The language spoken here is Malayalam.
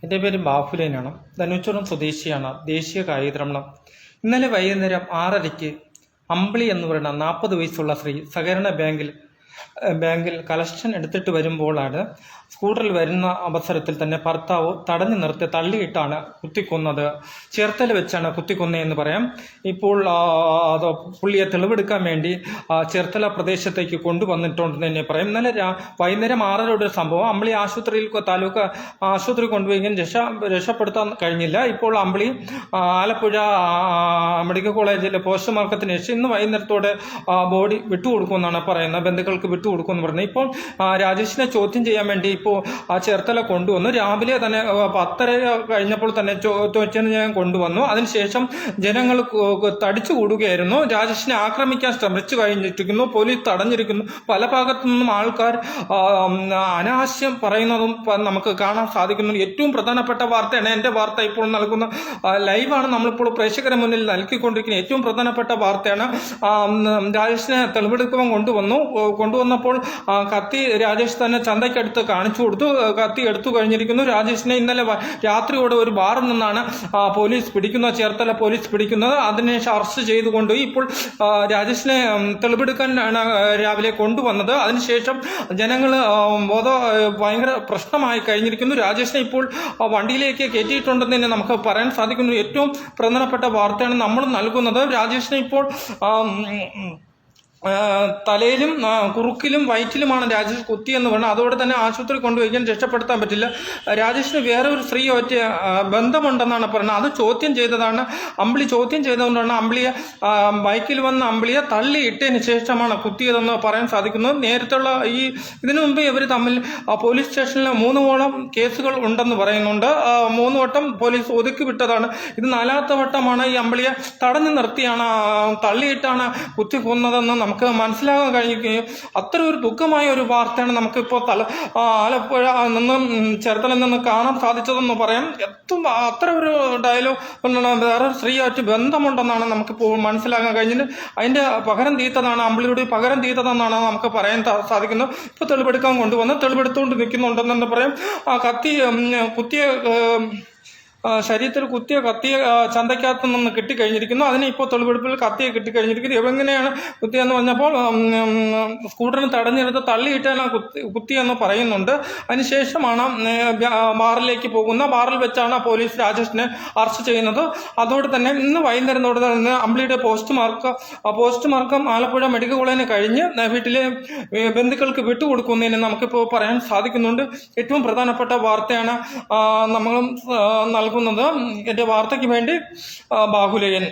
എൻ്റെ പേര് ബാഹുലേനാണ്. ധനുച്ചുരം സ്വദേശിയാണ്. ദേശീയ കായികരമണം. ഇന്നലെ വൈകുന്നേരം 6:30-ക്ക് അമ്പിളി എന്ന് പറയുന്ന 40 വയസ്സുള്ള സ്ത്രീ സഹകരണ ബാങ്കിൽ കളക്ഷൻ എടുത്തിട്ട് വരുമ്പോഴാണ് സ്കൂട്ടറിൽ വരുന്ന അവസരത്തിൽ തന്നെ ഭർത്താവ് തടഞ്ഞു നിർത്തി തള്ളിയിട്ടാണ് കുത്തിക്കൊന്നത്. ചേർത്തല വെച്ചാണ് കുത്തിക്കൊന്നതെന്ന് പറയാം. ഇപ്പോൾ അത് പുള്ളിയെ തെളിവെടുക്കാൻ വേണ്ടി ചേർത്തല പ്രദേശത്തേക്ക് കൊണ്ടുവന്നിട്ടുണ്ടെന്ന് തന്നെ പറയാം. ഇന്നലെ വൈകുന്നേരം 6:30 സംഭവം. അമ്പിളി താലൂക്ക് ആശുപത്രി കൊണ്ടുപോയി രക്ഷപ്പെടുത്താൻ കഴിഞ്ഞില്ല. ഇപ്പോൾ അമ്പിളി ആലപ്പുഴ മെഡിക്കൽ കോളേജിലെ പോസ്റ്റ്മോർട്ടത്തിന് ശേഷം ഇന്ന് വൈകുന്നേരത്തോടെ ബോഡി വിട്ടുകൊടുക്കുമെന്നാണ് പറയുന്നത്. ബന്ധുക്കൾക്ക് വിട്ടുകൊടുക്കുമെന്ന് പറയുന്നത്. ഇപ്പോൾ രാജേഷിനെ ചോദ്യം ചെയ്യാൻ വേണ്ടി ഇപ്പോൾ ചേർത്തല കൊണ്ടുവന്നു. രാവിലെ തന്നെ 10:30 കഴിഞ്ഞപ്പോൾ തന്നെ ചോദ്യം കൊണ്ടുവന്നു. അതിനുശേഷം ജനങ്ങൾ തടിച്ചു കൂടുകയായിരുന്നു. രാജേഷിനെ ആക്രമിക്കാൻ ശ്രമിച്ചു കഴിഞ്ഞിരിക്കുന്നു. പോലീസ് തടഞ്ഞിരിക്കുന്നു. പല ഭാഗത്തു നിന്നും ആൾക്കാർ അനാവശ്യം പറയുന്നതും നമുക്ക് കാണാൻ സാധിക്കുന്നു. ഏറ്റവും പ്രധാനപ്പെട്ട വാർത്തയാണ് എൻ്റെ വാർത്ത ഇപ്പോൾ നൽകുന്ന ലൈവാണ് നമ്മളിപ്പോൾ പ്രേക്ഷകരുടെ മുന്നിൽ നൽകിക്കൊണ്ടിരിക്കുന്ന ഏറ്റവും പ്രധാനപ്പെട്ട വാർത്തയാണ്. രാജേഷിനെ തെളിവെടുക്കുവാൻ കൊണ്ടുവന്നപ്പോൾ കത്തി രാജേഷ് തന്നെ ചന്തയ്ക്കടുത്ത് കാണിച്ചു കൊടുത്തു. കത്തി എടുത്തു കഴിഞ്ഞിരിക്കുന്നു. രാജേഷിനെ ഇന്നലെ രാത്രിയോടെ ഒരു ബാറിൽ നിന്നാണ് പോലീസ് പിടിക്കുന്നത്, ചേർത്തല പോലീസ് പിടിക്കുന്നത്. അതിനുശേഷം അറസ്റ്റ് ചെയ്തുകൊണ്ട് ഇപ്പോൾ രാജേഷിനെ തെളിവെടുക്കാൻ രാവിലെ കൊണ്ടുവന്നത്. അതിനുശേഷം ജനങ്ങൾ ഭയങ്കര പ്രശ്നമായി കഴിഞ്ഞിരിക്കുന്നു. രാജേഷിനെ ഇപ്പോൾ വണ്ടിയിലേക്ക് കയറ്റിയിട്ടുണ്ടെന്ന് തന്നെ നമുക്ക് പറയാൻ സാധിക്കുന്നു. ഏറ്റവും പ്രധാനപ്പെട്ട വാർത്തയാണ് നമ്മൾ നൽകുന്നത്. രാജേഷിനെ ഇപ്പോൾ തലയിലും കുറുക്കിലും വയറ്റിലുമാണ് രാജേഷ് കുത്തിയെന്ന് പറഞ്ഞാൽ അതോടെ തന്നെ ആശുപത്രി കൊണ്ടുപോയി രക്ഷപ്പെടുത്താൻ പറ്റില്ല. രാജേഷിന് വേറെ ഒരു സ്ത്രീ ബന്ധമുണ്ടെന്നാണ് പറയുന്നത്. അത് ചോദ്യം ചെയ്തതാണ്. അമ്പിളി ചോദ്യം ചെയ്തുകൊണ്ടാണ് അമ്പിളിയെ ബൈക്കിൽ വന്ന് അമ്പിളിയെ തള്ളിയിട്ടതിന് ശേഷമാണ് കുത്തിയതെന്ന് പറയാൻ സാധിക്കുന്നത്. നേരത്തുള്ള ഇതിനു മുമ്പ് ഇവർ തമ്മിൽ പോലീസ് സ്റ്റേഷനിൽ 3 കേസുകൾ ഉണ്ടെന്ന് പറയുന്നുണ്ട്. 3 വട്ടം പോലീസ് ഒതുക്കി വിട്ടതാണ്. ഇത് 4ാമത്തെ വട്ടമാണ് ഈ അമ്പിളിയെ തടഞ്ഞു നിർത്തിയാണ് തള്ളിയിട്ടാണ് കുത്തി കൊന്നതെന്ന് നമുക്ക് മനസ്സിലാക്കാൻ കഴിഞ്ഞിരിക്കുകയും അത്ര ഒരു ദുഃഖമായ ഒരു വാർത്തയാണ് നമുക്കിപ്പോൾ ആലപ്പുഴ നിന്നും ചേർത്തലയിൽ നിന്ന് കാണാൻ സാധിച്ചതെന്ന് പറയാം. അത്ര ഒരു ഡയലോഗ് വേറെ സ്ത്രീയായിട്ട് ബന്ധമുണ്ടെന്നാണ് നമുക്കിപ്പോൾ മനസ്സിലാക്കാൻ കഴിഞ്ഞത്. അതിൻ്റെ പകരം തീർത്തതാണ്, അമ്പിളിയുടെ പകരം തീർത്തതെന്നാണ് നമുക്ക് പറയാൻ സാധിക്കുന്നത്. ഇപ്പോൾ തെളിവെടുത്തുകൊണ്ട് നിൽക്കുന്നുണ്ടെന്ന് പറയാം. കുത്തിയ ശരീരത്തിൽ കുത്തിയ കത്തിയെ ചന്തയ്ക്കകത്ത് നിന്ന് കിട്ടിക്കഴിഞ്ഞിരിക്കുന്നു. അതിന് ഇപ്പോൾ തെളിവെടുപ്പിൽ കത്തിയെ കിട്ടിക്കഴിഞ്ഞിരിക്കുന്നു. എങ്ങനെയാണ് കുത്തിയെന്ന് പറഞ്ഞപ്പോൾ സ്കൂട്ടറിന് തടഞ്ഞെടുത്ത് തള്ളിയിട്ടാണ് കുത്തിയെന്ന് പറയുന്നുണ്ട്. അതിനുശേഷമാണ് ബാറിലേക്ക് പോകുന്ന. ബാറിൽ വെച്ചാണ് പോലീസ് രാജേഷിനെ അറസ്റ്റ് ചെയ്യുന്നത്. അതോടെ തന്നെ ഇന്ന് വൈകുന്നേരത്തോടെ തന്നെ അമ്പിളിയുടെ പോസ്റ്റ്മോർട്ടം ആലപ്പുഴ മെഡിക്കൽ കോളേജിന് കഴിഞ്ഞ് വീട്ടിലെ ബന്ധുക്കൾക്ക് വിട്ടുകൊടുക്കുന്നതിന് നമുക്കിപ്പോൾ പറയാൻ സാധിക്കുന്നുണ്ട്. ഏറ്റവും പ്രധാനപ്പെട്ട വാർത്തയാണ് നമ്മൾ നൽകുന്നത്. എൻ്റെ വാർത്തയ്ക്ക് വേണ്ടി ബാഹുലേയൻ.